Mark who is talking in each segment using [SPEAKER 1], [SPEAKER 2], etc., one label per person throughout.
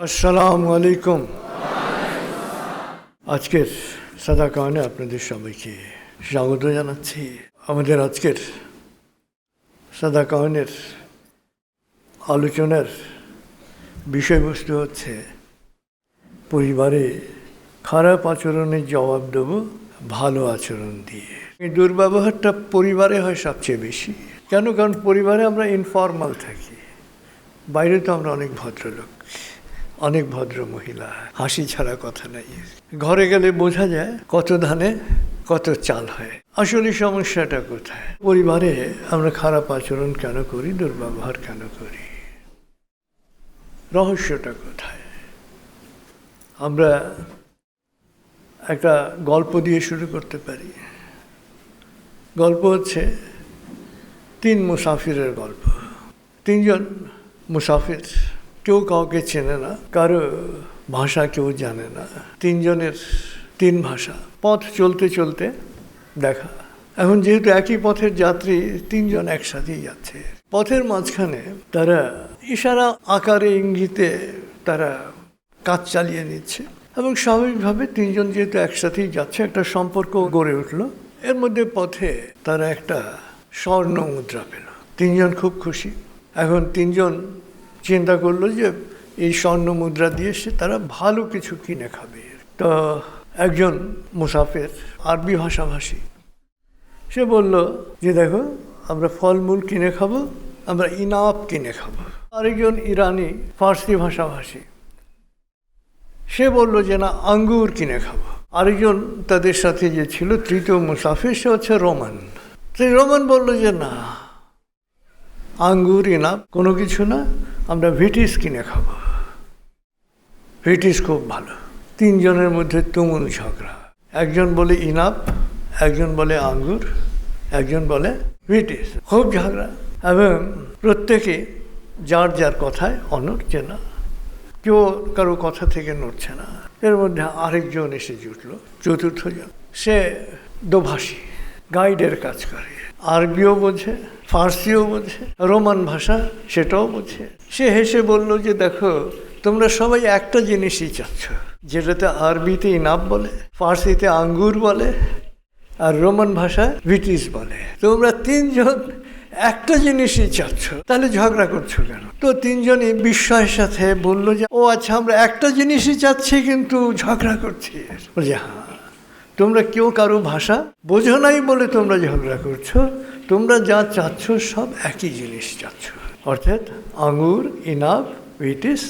[SPEAKER 1] আসসালামু আলাইকুম। আজকের সাদা কারণে আপনাদের সবাইকে স্বাগত জানাচ্ছি। আমাদের আজকের সাদা কারণের আলোচনার বিষয়বস্তু হচ্ছে পরিবারে খারাপ আচরণের জবাব দেব ভালো আচরণ দিয়ে। এই দুর্ব্যবহারটা পরিবারে হয় সবচেয়ে বেশি। কেন? কারণ পরিবারে আমরা ইনফর্মাল থাকি, বাইরে তো আমরা অনেক ভদ্রলোক, অনেক ভদ্র মহিলা, হাসি ছাড়া কথা নাই। ঘরে গেলে বোঝা যায় কত ধানে কত চাল হয়। আসলে সমস্যাটা কোথায়? পরিবারে আমরা খারাপ আচরণ কেন করি, দুর্ব্যবহার কেন করি, রহস্যটা কোথায়? আমরা একটা গল্প দিয়ে শুরু করতে পারি। গল্প হচ্ছে 3 মুসাফিরের গল্প। 3 জন মুসাফির, কেউ কাউকে চেনে না, কারো ভাষা কেউ জানে না, 3 জনের 3 ভাষা। পথ চলতে চলতে দেখা, এখন যেহেতু একই পথের যাত্রী, 3 জন একসাথেই যাচ্ছে। পথের মাঝখানে তারা ইশারা আকারে ইঙ্গিতে তারা কাজ চালিয়ে নিচ্ছে এবং স্বাভাবিকভাবে 3 জন যেহেতু একসাথেই যাচ্ছে, একটা সম্পর্ক গড়ে উঠলো। এর মধ্যে পথে তারা একটা স্বর্ণ মুদ্রা পেল। 3 জন খুব খুশি। এখন 3 জন চিন্তা করলো যে এই স্বর্ণ মুদ্রা দিয়ে তারা ভালো কিছু কিনে খাবে। তো একজন মুসাফির, আরবি ভাষাভাষী, সে বলল যে দেখো, আমরা ফলমূল কিনে খাবো, আমরা ইনাপ কিনে খাবো। আরেকজন ইরানি, ফার্সি ভাষাভাষী, সে বলল যে না, আঙ্গুর কিনে খাবো। আরেকজন তাদের সাথে যে ছিল, তৃতীয় মুসাফির, সে হচ্ছে রোমান। সেই রোমান বলল যে না, আঙ্গুর ইনাপ কোনো কিছু না, আমরা ভিটিস কিনে খাবো, ভিটিস খুব ভালো। 3 জনের মধ্যে তুমুল ঝগড়া। একজন বলে ইনাপ, একজন বলে আঙ্গুর, একজন বলে ভিটিস। খুব ঝগড়া এবং প্রত্যেকে যার যার কথায় অনড়ছে না, কেউ কারো কথা থেকে নড়ছে না। এর মধ্যে আরেকজন এসে জুটল, চতুর্থ জন। সে দোভাষী, গাইডের কাজ করে, আরবিও বোঝে, ফার্সিও বোঝে, রোমান ভাষা সেটাও বোঝে। সে হেসে বলল যে দেখো, তোমরা সবাই একটা জিনিসই চাচ্ছ, যেটাতে আরবিতে ইনাপ বলে, ফার্সিতে আঙ্গুর বলে, আর রোমান ভাষায় ভিটিস বলে। তোমরা 3 জন একটা জিনিসই চাচ্ছ, তাহলে ঝগড়া করছো কেন? তো 3 জনই বিস্ময়ের সাথে বলল যে ও আচ্ছা, আমরা একটা জিনিসই চাচ্ছি কিন্তু ঝগড়া করছি। বলছে হ্যাঁ, তোমরা কেউ কারো ভাষা বোঝো নাই বলে তোমরা ঝগড়া করছো। তোমরা যা চাচ্ছ সব একই জিনিস চাচ্ছ, অর্থাৎ আঙ্গুর, ইনাপ, ভিটিস,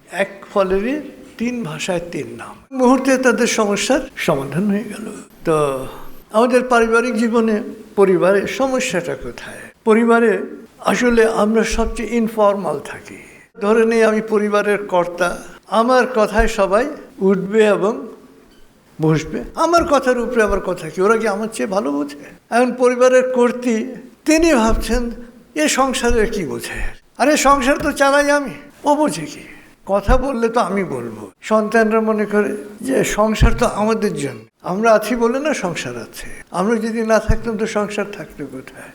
[SPEAKER 1] এক ফলেরই 3 ভাষায় 3 নাম। মুহূর্তে তাদের সমস্যার সমাধান হয়ে গেল। তো আমাদের পারিবারিক জীবনে পরিবারের সমস্যাটা কোথায়? পরিবারে আসলে আমরা সবচেয়ে ইনফর্মাল থাকি। ধরে নেই আমি পরিবারের কর্তা, আমার কথায় সবাই উঠবে এবং বসবে। আমার কথার উপরে আবার কথা কি, ওরা কি আমার চেয়ে ভালো বোঝে? এখন পরিবারের কর্ত্রী, তিনি ভাবছেন এ সংসারের কি বোঝে, আরে সংসার তো চালাই আমি, ও বোঝে কি? কথা বললে তো আমি বলবো। সন্তানরা মনে করে যে সংসার তো আমাদের জন্য, আমরা আছি বলে না সংসার আছে, আমরা যদি না থাকতাম তো সংসার থাকতো কোথায়?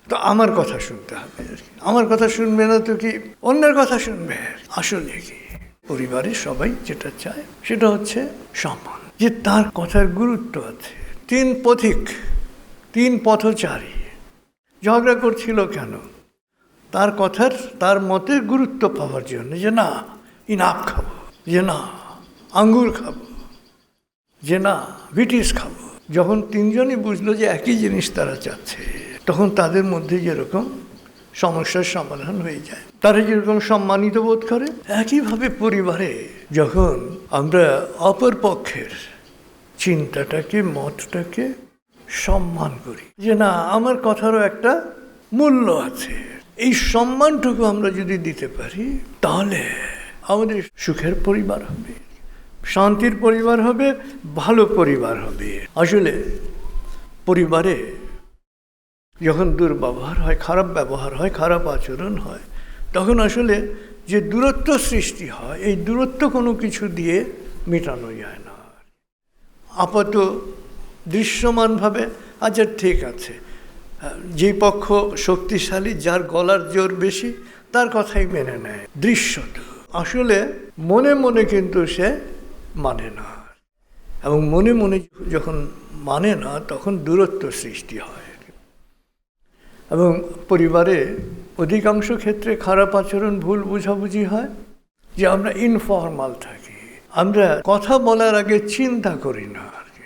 [SPEAKER 1] তো আমার কথা শুনতে হবে। আমার কথা শুনবে না তো কি অন্যের কথা শুনবে? আসলে কি পরিবারে সবাই যেটা চায় সেটা হচ্ছে সম্মান, যে তার কথার গুরুত্ব আছে। 3 পথিক, 3 পথচারী ঝগড়া করছিল কেন? তার কথার, তার মতের গুরুত্ব পাওয়ার জন্য, যে না ইনাপ খাবো, যে না আঙ্গুর খাবো, যে না ভিটিস খাবো। যখন 3 জনই বুঝলো যে একই জিনিস তারা চাচ্ছে, তখন তাদের মধ্যে যেরকম সমস্যার সমাধান হয়ে যায়, তারা যেরকম সম্মানিত বোধ করে। একইভাবে পরিবারে যখন আমরা অপর পক্ষের চিন্তাটাকে, মতটাকে সম্মান করি, যে না আমার কথারও একটা মূল্য আছে, এই সম্মানটুকু আমরা যদি দিতে পারি, তাহলে আমাদের সুখের পরিবার হবে, শান্তির পরিবার হবে, ভালো পরিবার হবে। আসলে পরিবারে যখন দুর্ব্যবহার হয়, খারাপ ব্যবহার হয়, খারাপ আচরণ হয়, তখন আসলে যে দূরত্ব সৃষ্টি হয়, এই দূরত্ব কোনো কিছু দিয়ে মেটানো যায় না। আপাত দৃশ্যমানভাবে আচ্ছা ঠিক আছে, যে পক্ষ শক্তিশালী, যার গলার জোর বেশি, তার কথাই মেনে নেয়। দৃশ্যত আসলে মনে মনে কিন্তু সে মানে না, এবং মনে মনে যখন মানে না তখন দূরত্ব সৃষ্টি হয়। এবং পরিবারে অধিকাংশ ক্ষেত্রে খারাপ আচরণ, ভুল বুঝাবুঝি হয় যে আমরা ইনফর্মাল থাকি, আমরা কথা বলার আগে চিন্তা করি না আর কি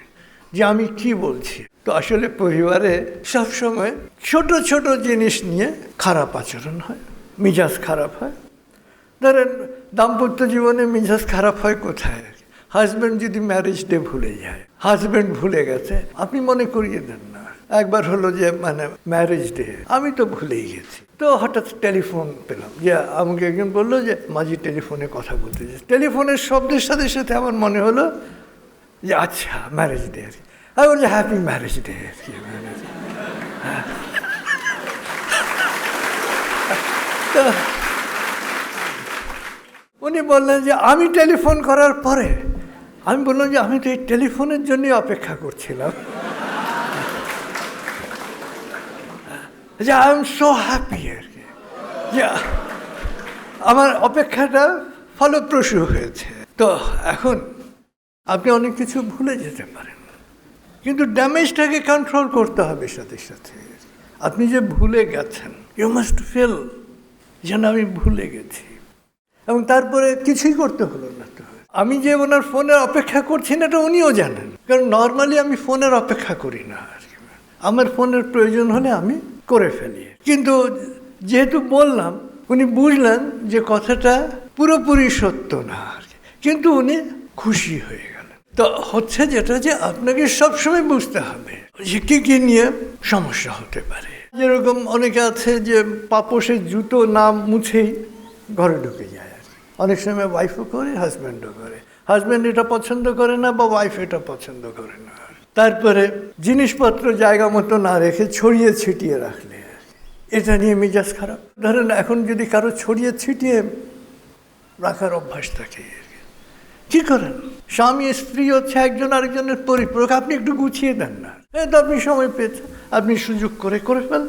[SPEAKER 1] যে আমি কি বলছি। তো আসলে পরিবারে সবসময় ছোট ছোট জিনিস নিয়ে খারাপ আচরণ হয়, মেজাজ খারাপ হয়। ধরেন দাম্পত্য জীবনে মেজাজ খারাপ হয় কোথায়? হাজব্যান্ড যদি ম্যারেজ ডে ভুলে যায়, হাজব্যান্ড ভুলে গেছে, আপনি মনে করিয়ে দেন না। একবার হলো যে ম্যারেজ ডে, আমি তো ভুলেই গেছি, তো হঠাৎ টেলিফোন পেলাম, যে আমাকে একজন বললো যে মাঝি টেলিফোনে কথা বলতে চাই। টেলিফোনের শব্দের সাথে সাথে আমার মনে হলো যে আচ্ছা ম্যারেজ ডে আর কি। আমি বলছি হ্যাপি ম্যারেজ ডে আর কি। তো উনি বললেন যে আমি টেলিফোন করার পরে, আমি বললাম যে আমি তো এই টেলিফোনের জন্যই অপেক্ষা করছিলাম, যে আই এম সো হ্যাপি আর কি, যে আমার অপেক্ষাটা ফলপ্রসূ হয়েছে। তো এখন আপনি অনেক কিছু ভুলে যেতে পারেন, কিন্তু ড্যামেজটাকে কন্ট্রোল করতে হবে সাথে সাথে। আপনি যে ভুলে গেছেন, ইউ মাস্ট ফিল যেন আমি ভুলে গেছি, এবং তারপরে কিছুই করতে হলো না। তো আমি যে ওনার ফোনের অপেক্ষা করছি না এটা উনিও জানেন, কারণ নর্মালি আমি ফোনের অপেক্ষা করি না আর কি। আমার ফোনের প্রয়োজন হলে আমি করে ফেলি, কিন্তু যেহেতু বললাম উনি বুঝলেন যে কথাটা পুরোপুরি সত্য না আর কি, কিন্তু উনি খুশি হয়ে গেলেন। তো হচ্ছে যেটা যে আপনাকে সবসময় বুঝতে হবে যে কী কী নিয়ে সমস্যা হতে পারে। যেরকম অনেকে আছে যে পাপোশের জুতো না মুছেই ঘরে ঢুকে যায় আর কি। অনেক সময় ওয়াইফও করে, হাজব্যান্ডও করে। হাজব্যান্ড এটা পছন্দ করে না বা ওয়াইফ এটা পছন্দ করে না। তারপরে জিনিসপত্র জায়গা মতো না রেখে ছড়িয়ে ছিটিয়ে রাখলে, এটা নিয়ে মেজাজ খারাপ। ধরেন এখন যদি কারো ছড়িয়ে ছিটিয়ে রাখার অভ্যাস থাকে, কি করেন? স্বামী স্ত্রী হচ্ছে একজন আরেকজনের পরিপূরক, আপনি একটু গুছিয়ে দেন না, তো আপনি সময় পেয়েছেন, আপনি সুযোগ করে ফেললেন।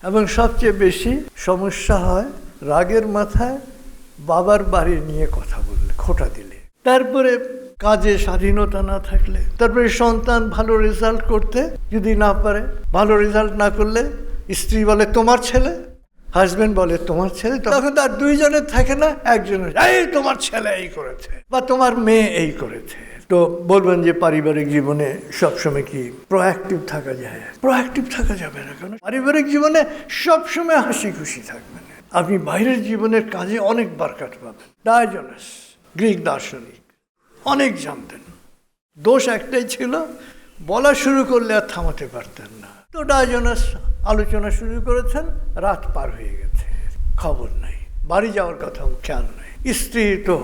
[SPEAKER 1] এবং সবচেয়ে বেশি সমস্যা হয় রাগের মাথায় বাবার বাড়ি নিয়ে কথা বললে, খোঁটা দিলে, তারপরে কাজে স্বাধীনতা না থাকলে, তারপরে সন্তান ভালো রেজাল্ট করতে যদি না পারে, ভালো রেজাল্ট না করলে স্ত্রী বলে তোমার ছেলে, হাজব্যান্ড বলে তোমার ছেলে, তখন তার দুইজনের থাকে না, একজনের এই তোমার ছেলে এই করেছে বা তোমার মেয়ে এই করেছে। তো বলবেন যে পারিবারিক জীবনে সবসময় কি প্রোঅ্যাক্টিভ থাকা যায়? প্রোঅ্যাক্টিভ থাকা যাবে না, কারণ পারিবারিক জীবনে সবসময় হাসি খুশি থাকবেন। আপনি বাইরের জীবনের কাজে অনেক বারকাত পাবেন। ডায়োজনাস গ্রিক দার্শনিক অনেক জানতেন, দোষ একটাই ছিল, বলা শুরু করলে আর থামাতে পারতেন না। তো ডায়োজনাস আলোচনা শুরু করেছেন, রাত পার হয়ে গেছে, খবর নাই, বাড়ি যাওয়ার কথা খেয়াল নাই। স্ত্রী তো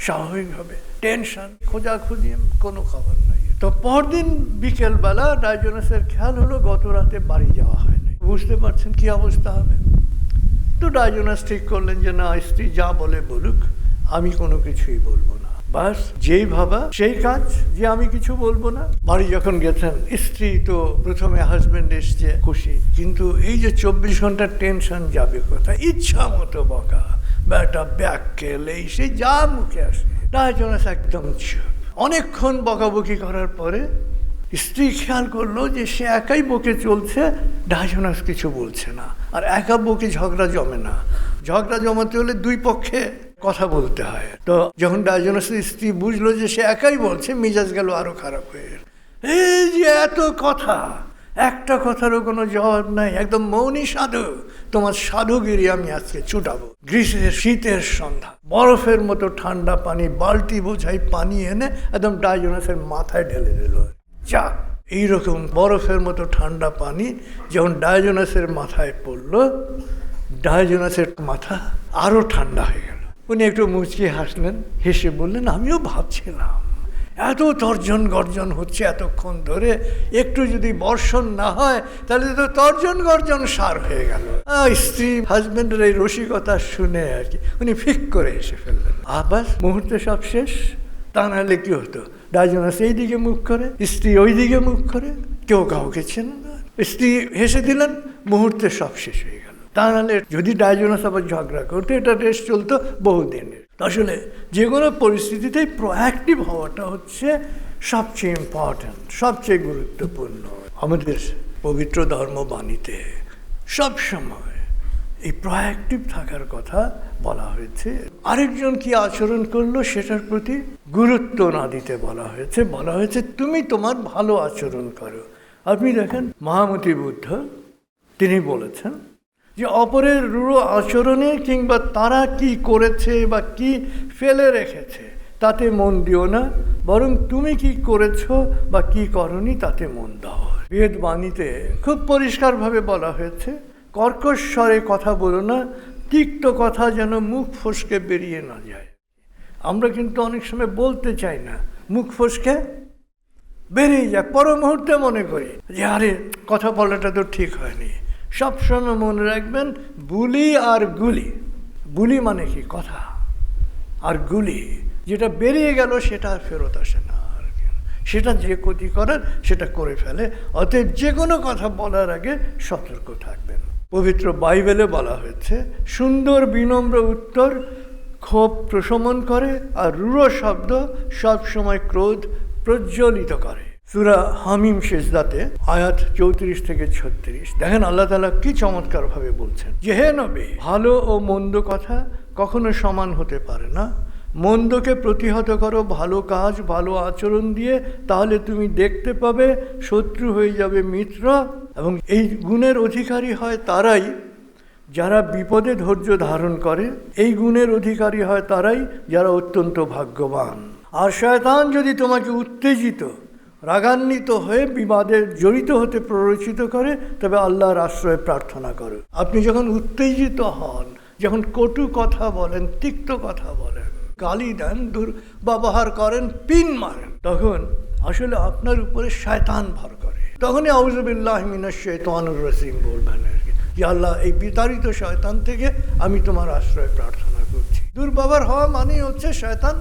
[SPEAKER 1] স্বাভাবিকভাবে টেনশন, খোঁজাখুঁজি, কোনো খবর নাই। তো পরদিন বিকেলবেলা ডায়োজনাসের খেয়াল হলো গত রাতে বাড়ি যাওয়া হয় নাই। বুঝতে পারছেন কি অবস্থা হবে? তো ডায়োজনাস ঠিক করলেন যে না, স্ত্রী যা বলে বলুক, আমি কোনো কিছুই বলবো না, বাস যেই ভাবা সেই কাজ, যে আমি কিছু বলবো না। বাড়ি যখন গেছেন, স্ত্রী তো প্রথমে হাজব্যান্ড এসছে খুশি, কিন্তু এই যে 24 ঘন্টার টেনশন যাবে কোথায়? ইচ্ছা মতো বকা, ব্যাটা ব্যাককেল, এই সেই যা মুখে আসে। ডায়োজনাস একদম চুপ। অনেকক্ষণ বকাবকি করার পরে স্ত্রী খেয়াল করলো যে সে একাই বকে চলছে, ডায়োজনাস কিছু বলছে না। আর একা বকে ঝগড়া জমে না, ঝগড়া জমাতে হলে দুই পক্ষে কথা বলতে হয়। তো যখন ডায়োজনাসের স্ত্রী বুঝলো যে সে একাই বলছে, মেজাজ গেল আরো খারাপ হয়ে। এই যে এত কথা, একটা কথারও কোনো জবাব নাই, একদম মৌনী সাধু, তোমার সাধুগিরি আমি আজকে ছুটাবো। গ্রীষ্মের শীতের সন্ধ্যা, বরফের মতো ঠান্ডা পানি, বালতি বোঝাই পানি এনে একদম ডায়োজনাসের মাথায় ঢেলে দিল। যা, এইরকম বরফের মতো ঠান্ডা পানি যখন ডায়োজনাসের মাথায় পড়লো, ডায়োজনাসের মাথা আরো ঠান্ডা হয়ে গেল। উনি একটু মুচকি হাসলেন, হেসে বললেন আমি ভাবছিলাম এত তর্জন গর্জন হচ্ছে এতক্ষণ ধরে, একটু যদি বর্ষণ না হয় তাহলে তো তর্জন গর্জন সার হয়ে গেল। স্ত্রী হাজব্যান্ডের এই রসিকতা শুনে আর কি উনি ফিক করে হেসে ফেললেন। আবার মুহূর্তে সব শেষ। তা নাহলে কি হতো? ডায়োজনাস এই দিকে মুখ করে, স্ত্রী ওই দিকে মুখ করে, কেউ কাউকে চেনে না। স্ত্রী হেসে দিলেন, মুহূর্তে সব শেষ হয়ে গেল। তা নাহলে যদি ডায়োজনাস আবার ঝগড়া করতো, এটা রেস চলতো বহুদিনের। আসলে যে কোনো পরিস্থিতিতেই প্রোঅ্যাক্টিভ হওয়াটা হচ্ছে সবচেয়ে ইম্পর্ট্যান্ট, সবচেয়ে গুরুত্বপূর্ণ। আমাদের পবিত্র ধর্মবাণীতে সবসময় এই প্রোঅ্যাক্টিভ থাকার কথা বলা হয়েছে। আরেকজন কি আচরণ করলো সেটার প্রতি গুরুত্ব না দিতে বলা হয়েছে তুমি তোমার ভালো আচরণ করো। আপনি দেখেন মহামতি বুদ্ধ তিনি বলেছেন যে অপরের রূঢ় আচরণে কিংবা তারা কি করেছে বা কি ফেলে রেখেছে তাতে মন দিও না, বরং তুমি কি করেছো বা কি করনি তাতে মন দাও। বেদবাণীতে খুব পরিষ্কারভাবে বলা হয়েছে কর্কশ স্বরে কথা বলো না, তিক্ত কথা যেন মুখ ফসকে বেরিয়ে না যায়। আমরা কিন্তু অনেক সময় বলতে চাই না, মুখ ফসকে বেরিয়ে যায়, পর মুহূর্তে মনে করি যে আরে কথা বলাটা তো ঠিক হয়নি। সবসময় মনে রাখবেন বুলি আর গুলি। বুলি মানে কি কথা, আর গুলি যেটা বেরিয়ে গেল সেটা আর ফেরত আসে না, সেটা যে ক্ষতি করার সেটা করে ফেলে। অতএব যে কোনো কথা বলার আগে সতর্ক থাকবেন। পবিত্র বাইবেলে বলা হয়েছে সুন্দর বিনম্র উত্তর ক্ষোভ প্রশমন করে, আর রূঢ় শব্দ সবসময় ক্রোধ প্রজ্বলিত করে। সূরা হামিম সেজদাতে আয়াত 34 থেকে 36 দেখেন আল্লাহ তাআলা কি চমৎকারভাবে বলছেন যে হে নবী, ভালো ও মন্দ কথা কখনো সমান হতে পারে না। মন্দকে প্রতিহত করো ভালো কাজ ভালো আচরণ দিয়ে, তাহলে তুমি দেখতে পাবে শত্রু হয়ে যাবে মিত্র। এবং এই গুণের অধিকারী হয় তারাই যারা বিপদে ধৈর্য ধারণ করে। এই গুণের অধিকারী হয় তারাই যারা অত্যন্ত ভাগ্যবান। আর শয়তান যদি তোমাকে উত্তেজিত রাগান্বিত হয়ে বিবাদে জড়িত হতে প্ররোচিত করে, তবে আল্লাহর আশ্রয় প্রার্থনা করো। আপনি যখন উত্তেজিত হন, যখন কটু কথা বলেন, তিক্ত কথা বলেন, গালি দেন, দুর্ব্যবহার করেন, পিন মারেন, তখন আসলে আপনার উপরে শয়তান ভর করে। তখনই আউযু বিল্লাহি মিনাশ শাইতানির রাজিম বলবেন যে আল্লাহ এই বিতাড়িত শয়তান থেকে আমি তোমার আশ্রয় প্রার্থনা করছি। দুর্ব্যবহার হওয়া মানেই হচ্ছে শয়তান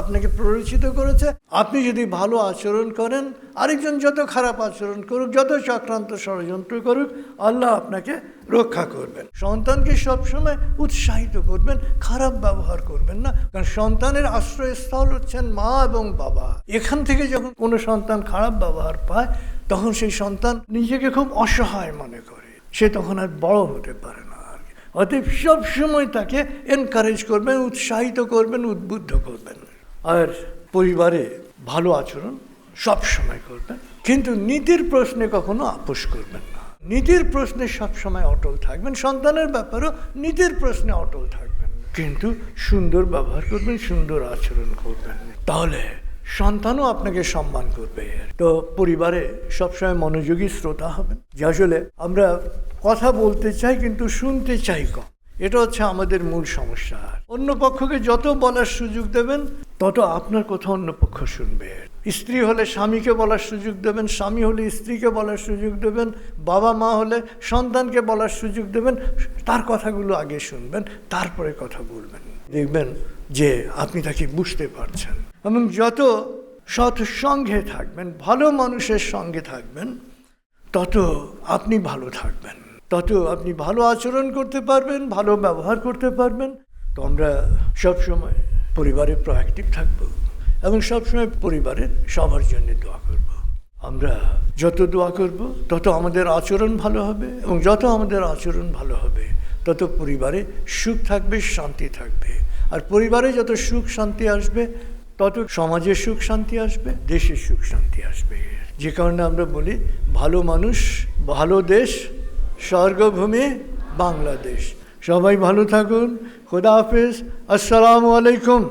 [SPEAKER 1] আপনাকে প্ররোচিত করেছে। আপনি যদি ভালো আচরণ করেন, আরেকজন যত খারাপ আচরণ করুক, যত চক্রান্ত ষড়যন্ত্র করুক, আল্লাহ আপনাকে রক্ষা করবেন। সন্তানকে সবসময় উৎসাহিত করবেন, খারাপ ব্যবহার করবেন না, কারণ সন্তানের আশ্রয়স্থল হচ্ছেন মা এবং বাবা। এখান থেকে যখন কোনো সন্তান খারাপ ব্যবহার পায়, তখন সেই সন্তান নিজেকে খুব অসহায় মনে করে, সে তখন আর বড় হতে পারে না। অতএব সবসময় তাকে এনকারেজ করবেন, উৎসাহিত করবেন, উদ্বুদ্ধ করবেন। আর পরিবারে ভালো আচরণ সব সময় করবেন, কিন্তু নীতির প্রশ্নে কখনো আপোষ করবেন না। নীতির প্রশ্নে সবসময় অটল থাকবেন। সন্তানের ব্যাপারেও নীতির প্রশ্নে অটল থাকবেন, কিন্তু সুন্দর ব্যবহার করবেন, সুন্দর আচরণ করবেন, তাহলে সন্তানও আপনাকে সম্মান করবে। তো পরিবারে সবসময় মনোযোগী শ্রোতা হবেন। যে আসলে আমরা কথা বলতে চাই কিন্তু শুনতে চাই কম, এটা হচ্ছে আমাদের মূল সমস্যা। অন্য পক্ষকে যত বলার সুযোগ দেবেন, তত আপনার কথা অন্য পক্ষ শুনবে। স্ত্রী হলে স্বামীকে বলার সুযোগ দেবেন, স্বামী হলে স্ত্রীকে বলার সুযোগ দেবেন, বাবা মা হলে সন্তানকে বলার সুযোগ দেবেন। তার কথাগুলো আগে শুনবেন, তারপরে কথা বলবেন। দেখবেন যে আপনি তাকে বুঝতে পারছেন। এবং যত সৎসঙ্গে থাকবেন, ভালো মানুষের সঙ্গে থাকবেন, তত আপনি ভালো থাকবেন, তত আপনি ভালো আচরণ করতে পারবেন, ভালো ব্যবহার করতে পারবেন। তো আমরা সবসময় পরিবারে প্রোঅ্যাক্টিভ থাকব এবং সবসময় পরিবারের সবার জন্য দোয়া করব। আমরা যত দোয়া করব তত আমাদের আচরণ ভালো হবে, এবং যত আমাদের আচরণ ভালো হবে তত পরিবারে সুখ থাকবে, শান্তি থাকবে। আর পরিবারে যত সুখ শান্তি আসবে, তত সমাজে সুখ শান্তি আসবে, দেশে সুখ শান্তি আসবে। যে কারণে আমরা বলি ভালো মানুষ ভালো দেশ, স্বর্গভূমি বাংলাদেশ। সবাই ভালো থাকুন। খোদা হাফেজ। আসসালামু আলাইকুম।